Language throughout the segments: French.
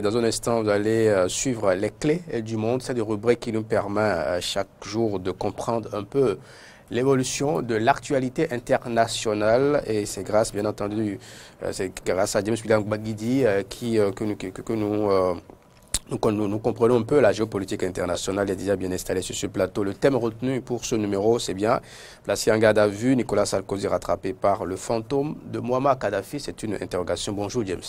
Dans un instant, vous allez suivre les clés du monde. C'est des rubriques qui nous permettent chaque jour de comprendre un peu l'évolution de l'actualité internationale. Et c'est grâce, bien entendu, c'est grâce à James William Gbagidi nous comprenons un peu la géopolitique internationale. Il est déjà bien installé sur ce plateau. Le thème retenu pour ce numéro, c'est bien placé en garde à vue, Nicolas Sarkozy rattrapé par le fantôme de Muammar Kadhafi. C'est une interrogation. Bonjour James.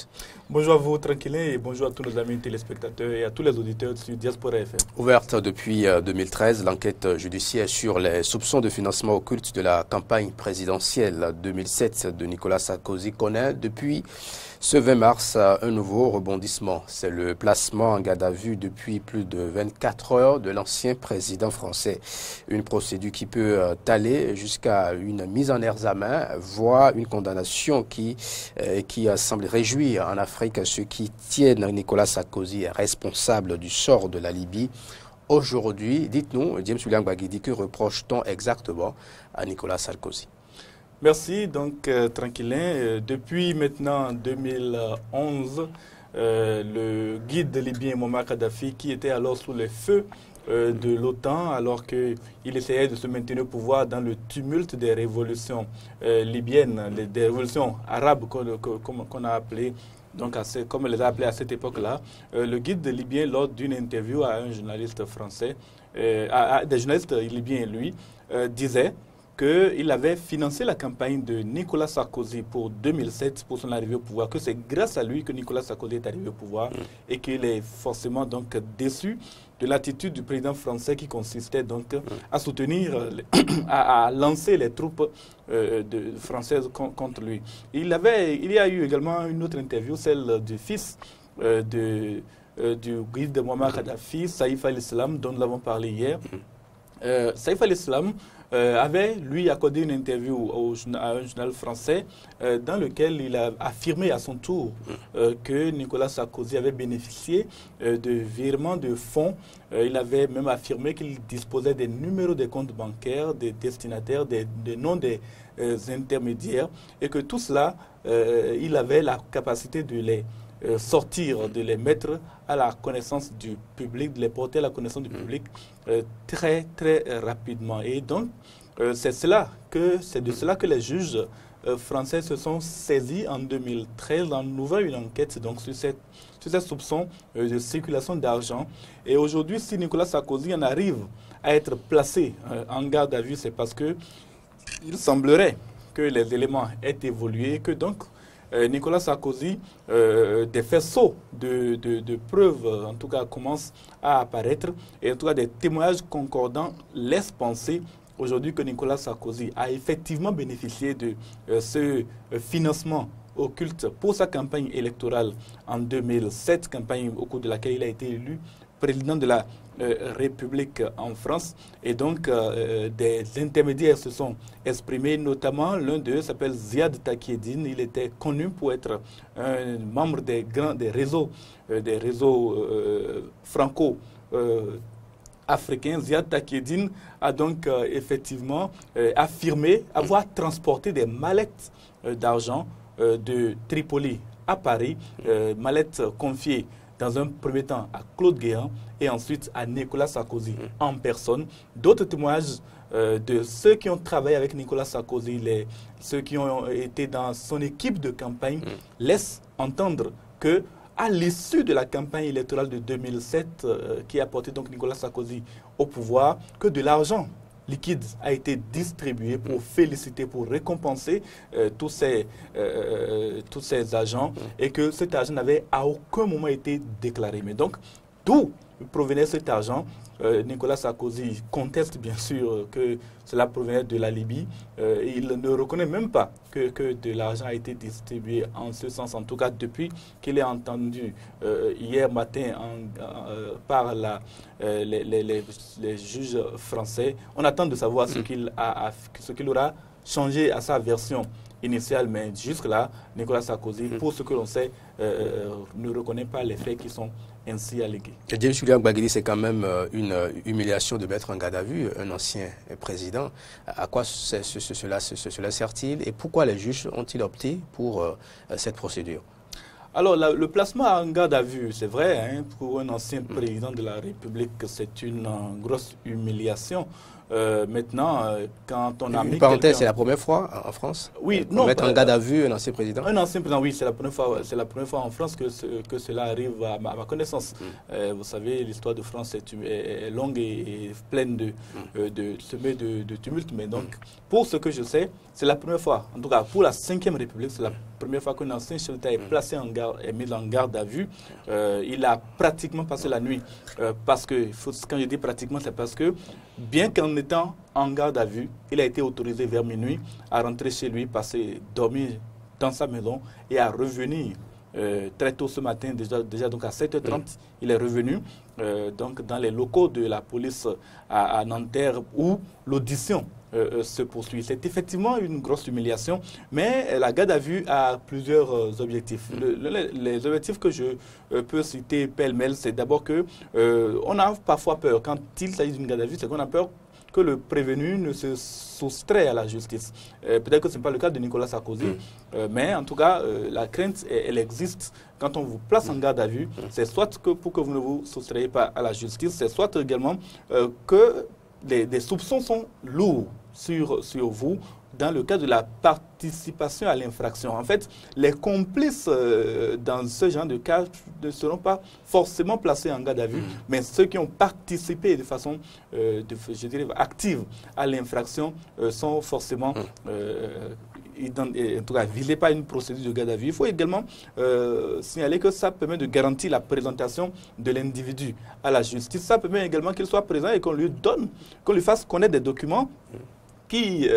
Bonjour à vous, tranquillin, et bonjour à tous nos amis téléspectateurs et à tous les auditeurs sur Diaspora FM. Ouverte depuis 2013, l'enquête judiciaire sur les soupçons de financement occulte de la campagne présidentielle 2007 de Nicolas Sarkozy connaît depuis ce 20 mars un nouveau rebondissement. C'est le placement en garde à vue depuis plus de 24 heures de l'ancien président français. Une procédure qui peut aller jusqu'à une mise en examen, voire une condamnation qui semble réjouir en Afrique ceux qui tiennent Nicolas Sarkozy responsable du sort de la Libye. Aujourd'hui, dites-nous, James William Gbagidi, que reproche-t-on exactement à Nicolas Sarkozy? Merci, donc tranquillin. Depuis maintenant 2011, le guide libyen Muammar Kadhafi, qui était alors sous les feux de l'OTAN, alors qu'il essayait de se maintenir au pouvoir dans le tumulte des révolutions libyennes, des révolutions arabes qu'on a appelées, donc comme on les a appelées à cette époque-là. Le guide libyen, lors d'une interview à un journaliste français, à des journalistes libyens, lui, disait qu'il avait financé la campagne de Nicolas Sarkozy pour 2007 pour son arrivée au pouvoir, que c'est grâce à lui que Nicolas Sarkozy est arrivé au pouvoir et qu'il est forcément donc déçu de l'attitude du président français qui consistait donc à soutenir, à lancer les troupes françaises contre lui. Il y a eu également une autre interview, celle du fils du guide de Muammar Kadhafi, Saïf al-Islam, dont nous avons parlé hier. Saïf al-Islam avait, lui, accordé une interview à un journal français dans lequel il a affirmé à son tour que Nicolas Sarkozy avait bénéficié de virements de fonds. Il avait même affirmé qu'il disposait des numéros des comptes bancaires, des destinataires, des noms des intermédiaires, et que tout cela, il avait la capacité de les sortir, de les mettre à la connaissance du public, de les porter à la connaissance du public très, très rapidement. Et donc, c'est de cela que les juges français se sont saisis en 2013 en ouvrant une enquête donc, sur ces soupçons de circulation d'argent. Et aujourd'hui, si Nicolas Sarkozy en arrive à être placé en garde à vue, c'est parce que il semblerait que les éléments aient évolué, que donc Nicolas Sarkozy, des faisceaux de preuves, en tout cas, commencent à apparaître. Et en tout cas, des témoignages concordants laissent penser aujourd'hui que Nicolas Sarkozy a effectivement bénéficié de ce financement occulte pour sa campagne électorale en 2007, campagne au cours de laquelle il a été élu président de la République en France. Et donc, des intermédiaires se sont exprimés, notamment l'un d'eux s'appelle Ziad Takieddine. Il était connu pour être un membre des réseaux franco-africains. Ziad Takieddine a donc effectivement affirmé avoir transporté des mallettes d'argent de Tripoli à Paris, mallettes confiées dans un premier temps à Claude Guéant et ensuite à Nicolas Sarkozy en personne. D'autres témoignages de ceux qui ont travaillé avec Nicolas Sarkozy, ceux qui ont été dans son équipe de campagne, laissent entendre que à l'issue de la campagne électorale de 2007 qui a porté donc Nicolas Sarkozy au pouvoir, que de l'argent liquide a été distribué pour féliciter, pour récompenser tous ces agents et que cet argent n'avait à aucun moment été déclaré. Mais donc, d'où provenait cet argent? Nicolas Sarkozy conteste bien sûr que cela provenait de la Libye. Il ne reconnaît même pas que de l'argent a été distribué en ce sens, en tout cas depuis qu'il est entendu hier matin par les juges français. On attend de savoir ce qu'il aura changé à sa version initiale, mais jusque-là, Nicolas Sarkozy, pour ce que l'on sait, ne reconnaît pas les faits qui sont ainsi allégués. James William Gbagidi, c'est quand même une humiliation de mettre en garde à vue un ancien président. À quoi cela sert-il et pourquoi les juges ont-ils opté pour cette procédure? Alors, le placement en garde à vue, c'est vrai, hein, pour un ancien président de la République, c'est une grosse humiliation. Maintenant, quand on a mis une parenthèse, c'est la première fois en France? Oui, non. Mettre en garde à vue un ancien président? Un ancien président, oui, c'est la première fois en France que cela arrive à ma connaissance. Vous savez, l'histoire de France est longue et pleine semée de tumultes. Mais donc, pour ce que je sais, c'est la première fois. En tout cas, pour la 5e République, c'est la première fois qu'un ancien chef d'État est placé en garde, est mis en garde à vue. Il a pratiquement passé la nuit. Parce que, quand je dis pratiquement, c'est parce que, bien qu'en étant en garde à vue, il a été autorisé vers minuit à rentrer chez lui, dormir dans sa maison et à revenir très tôt ce matin, déjà donc à 7h30, il est revenu donc dans les locaux de la police à Nanterre où l'audition se poursuit. C'est effectivement une grosse humiliation, mais la garde à vue a plusieurs objectifs. Les objectifs que je peux citer pêle-mêle, c'est d'abord que on a parfois peur, quand il s'agit d'une garde à vue, c'est qu'on a peur que le prévenu ne se soustrait à la justice. Peut-être que ce n'est pas le cas de Nicolas Sarkozy, mais en tout cas, la crainte, elle existe. Quand on vous place en garde à vue, c'est soit pour que vous ne vous soustrayez pas à la justice, c'est soit également que des soupçons sont lourds sur vous dans le cas de la participation à l'infraction. En fait, les complices dans ce genre de cas ne seront pas forcément placés en garde à vue, mais ceux qui ont participé de façon, je dirais, active à l'infraction sont forcément en tout cas, visés par une procédure de garde à vue. Il faut également signaler que ça permet de garantir la présentation de l'individu à la justice. Ça permet également qu'il soit présent et qu'on lui fasse connaître des documents qui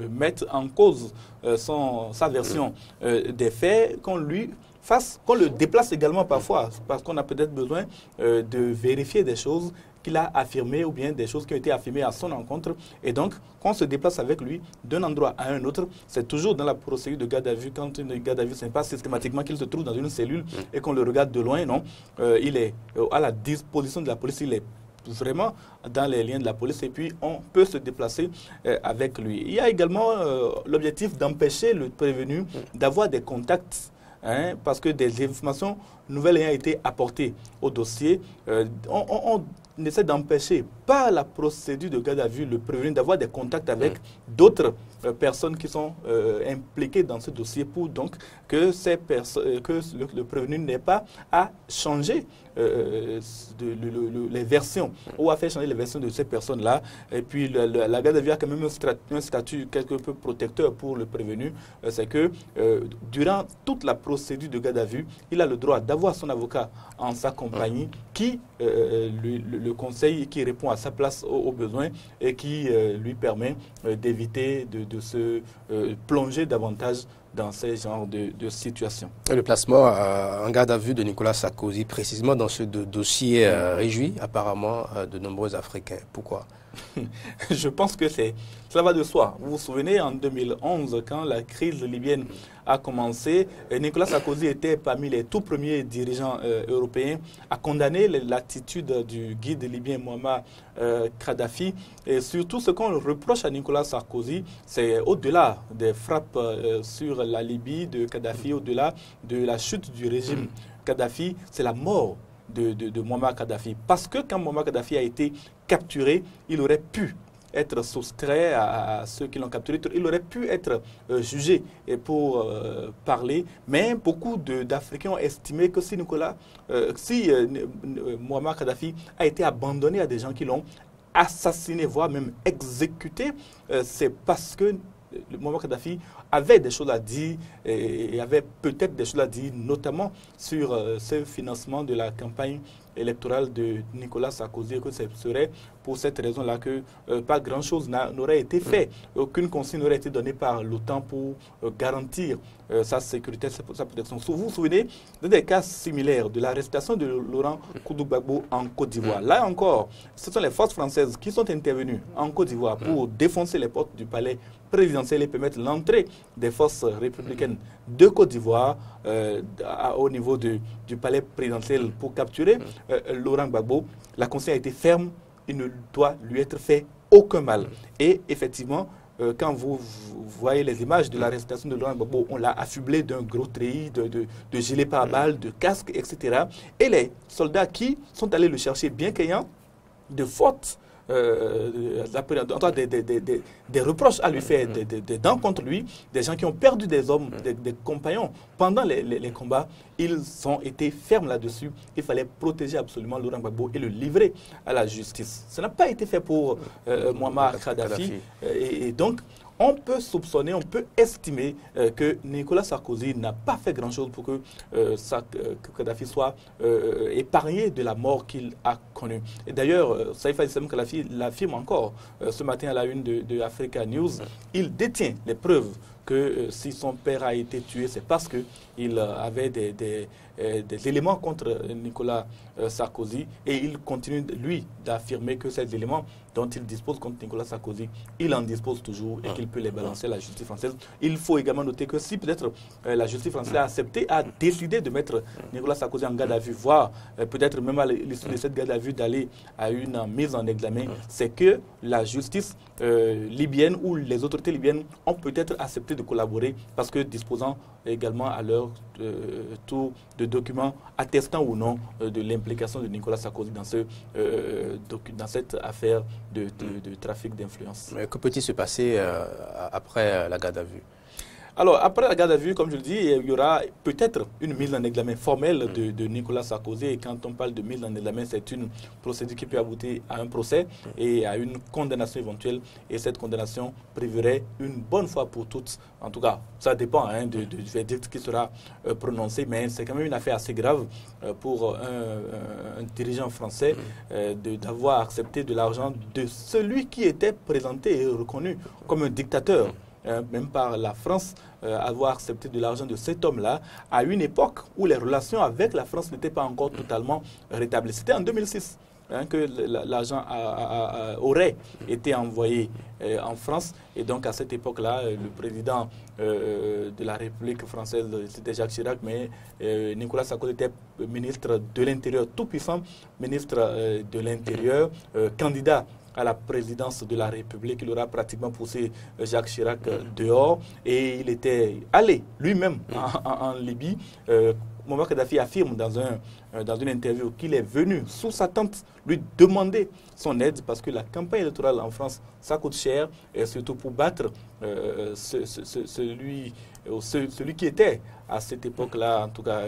mettent en cause sa version des faits, qu'on le déplace également parfois, parce qu'on a peut-être besoin de vérifier des choses qu'il a affirmées ou bien des choses qui ont été affirmées à son encontre. Et donc, qu'on se déplace avec lui d'un endroit à un autre, c'est toujours dans la procédure de garde à vue. Quand une garde à vue, ce n'est pas systématiquement qu'il se trouve dans une cellule et qu'on le regarde de loin, non. Il est à la disposition de la police, il est vraiment dans les liens de la police et puis on peut se déplacer avec lui. Il y a également l'objectif d'empêcher le prévenu d'avoir des contacts, parce que des informations nouvelles ayant été apportées au dossier, on essaie d'empêcher par la procédure de garde à vue le prévenu d'avoir des contacts avec d'autres personnes qui sont impliquées dans ce dossier pour donc que le prévenu n'ait pas à changer les versions ou à faire changer les versions de ces personnes-là. Et puis la garde à vue a quand même un statut quelque peu protecteur pour le prévenu. C'est que durant toute la procédure de garde à vue, il a le droit d'avoir son avocat en sa compagnie qui le conseille, qui répond à sa place aux besoins et qui lui permet d'éviter de se plonger davantage dans ces genres de situations. Le placement en garde à vue de Nicolas Sarkozy, précisément dans ce dossier, réjouit apparemment de nombreux Africains. Pourquoi? Je pense que cela va de soi. Vous vous souvenez, en 2011, quand la crise libyenne a commencé, Nicolas Sarkozy était parmi les tout premiers dirigeants européens à condamner l'attitude du guide libyen Mouammar Kadhafi. Et surtout, ce qu'on reproche à Nicolas Sarkozy, c'est au-delà des frappes sur la Libye de Kadhafi, au-delà de la chute du régime Kadhafi, c'est la mort de Mouammar Kadhafi. Parce que quand Mouammar Kadhafi a été capturé, il aurait pu être soustrait à ceux qui l'ont capturé, il aurait pu être jugé pour parler, mais beaucoup d'Africains ont estimé que si Mouammar Kadhafi a été abandonné à des gens qui l'ont assassiné, voire même exécuté, c'est parce que Mouammar Kadhafi avait des choses à dire et avait peut-être des choses à dire, notamment sur ce financement de la campagne électorale de Nicolas Sarkozy, et que ce serait pour cette raison-là que pas grand-chose n'aurait été fait. Aucune consigne n'aurait été donnée par l'OTAN pour garantir sa sécurité, sa protection. Vous vous souvenez des cas similaires de l'arrestation de Laurent Gbagbo en Côte d'Ivoire. Là encore, ce sont les forces françaises qui sont intervenues en Côte d'Ivoire pour défoncer les portes du palais présidentiel et permettre l'entrée des forces républicaines de Côte d'Ivoire au niveau du palais présidentiel pour capturer Laurent Gbagbo. La consigne a été ferme, il ne doit lui être fait aucun mal. Et effectivement, quand vous voyez les images de l'arrestation de Laurent Gbagbo, on l'a affublé d'un gros treillis, de gilets pare-balles, de casques, etc. Et les soldats qui sont allés le chercher, bien qu'ayant de fortes des reproches à lui faire, des dents contre lui, des gens qui ont perdu des hommes, des compagnons pendant les combats, ils ont été fermes là-dessus. Il fallait protéger absolument Laurent Gbagbo et le livrer à la justice. Ça n'a pas été fait pour Muammar Kadhafi. Et donc, on peut soupçonner, on peut estimer que Nicolas Sarkozy n'a pas fait grand-chose pour que Kadhafi soit épargné de la mort qu'il a connue. Et d'ailleurs, Saïf al-Islam Kadhafi l'affirme encore ce matin à la une de Africa News. Il détient les preuves que si son père a été tué, c'est parce qu'il avait des éléments contre Nicolas Sarkozy, et il continue, lui, d'affirmer que ces éléments dont il dispose contre Nicolas Sarkozy, il en dispose toujours et qu'il peut les balancer à la justice française. Il faut également noter que si peut-être la justice française a accepté, a décidé de mettre Nicolas Sarkozy en garde à vue, voire peut-être même à l'issue de cette garde à vue d'aller à une mise en examen, c'est que la justice libyenne ou les autorités libyennes ont peut-être accepté de collaborer parce que disposant également à leur tour de documents attestant ou non de l'implication de Nicolas Sarkozy dans cette affaire de trafic d'influence. Que peut-il se passer après la garde à vue? Alors, après la garde à vue, comme je le dis, il y aura peut-être une mise en examen formelle de Nicolas Sarkozy. Et quand on parle de mise en examen, c'est une procédure qui peut aboutir à un procès et à une condamnation éventuelle. Et cette condamnation priverait une bonne fois pour toutes. En tout cas, ça dépend du verdict qui sera prononcé. Mais c'est quand même une affaire assez grave pour un dirigeant français d'avoir accepté de l'argent de celui qui était présenté et reconnu comme un dictateur. Même par la France, avoir accepté de l'argent de cet homme-là à une époque où les relations avec la France n'étaient pas encore totalement rétablies. C'était en 2006 que l'argent aurait été envoyé en France. Et donc à cette époque-là, le président de la République française, c'était Jacques Chirac, mais Nicolas Sarkozy était ministre de l'Intérieur, tout puissant ministre de l'Intérieur, candidat à la présidence de la République. Il aura pratiquement poussé Jacques Chirac dehors et il était allé lui-même en Libye. Muammar Kadhafi affirme dans une interview qu'il est venu sous sa tente lui demander son aide parce que la campagne électorale en France, ça coûte cher, et surtout pour battre celui qui était à cette époque-là, en tout cas,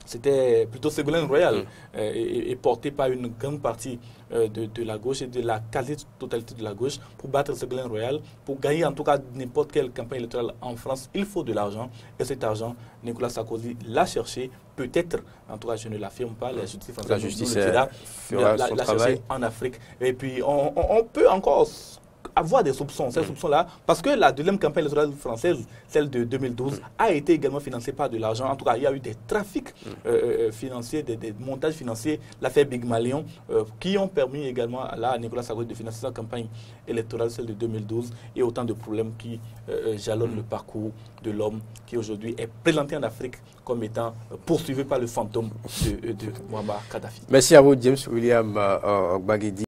c'était plutôt Ségolène Royal et porté par une grande partie de la gauche et de la quasi-totalité de la gauche pour battre Ségolène Royal, pour gagner en tout cas n'importe quelle campagne électorale en France. Il faut de l'argent et cet argent, Nicolas Sarkozy l'a cherché. Peut-être, en tout cas je ne l'affirme pas, la justice française l'a cherché en Afrique. Et puis on peut encore avoir des soupçons, ces soupçons-là, parce que la deuxième campagne électorale française, celle de 2012, a été également financée par de l'argent. En tout cas, il y a eu des trafics financiers, des montages financiers, l'affaire Big Malion, qui ont permis également à Nicolas Sarkozy de financer sa campagne électorale, celle de 2012, et autant de problèmes qui jalonnent le parcours de l'homme qui aujourd'hui est présenté en Afrique comme étant poursuivi par le fantôme de Muammar Kadhafi. Merci à vous, James William Ogbagidi.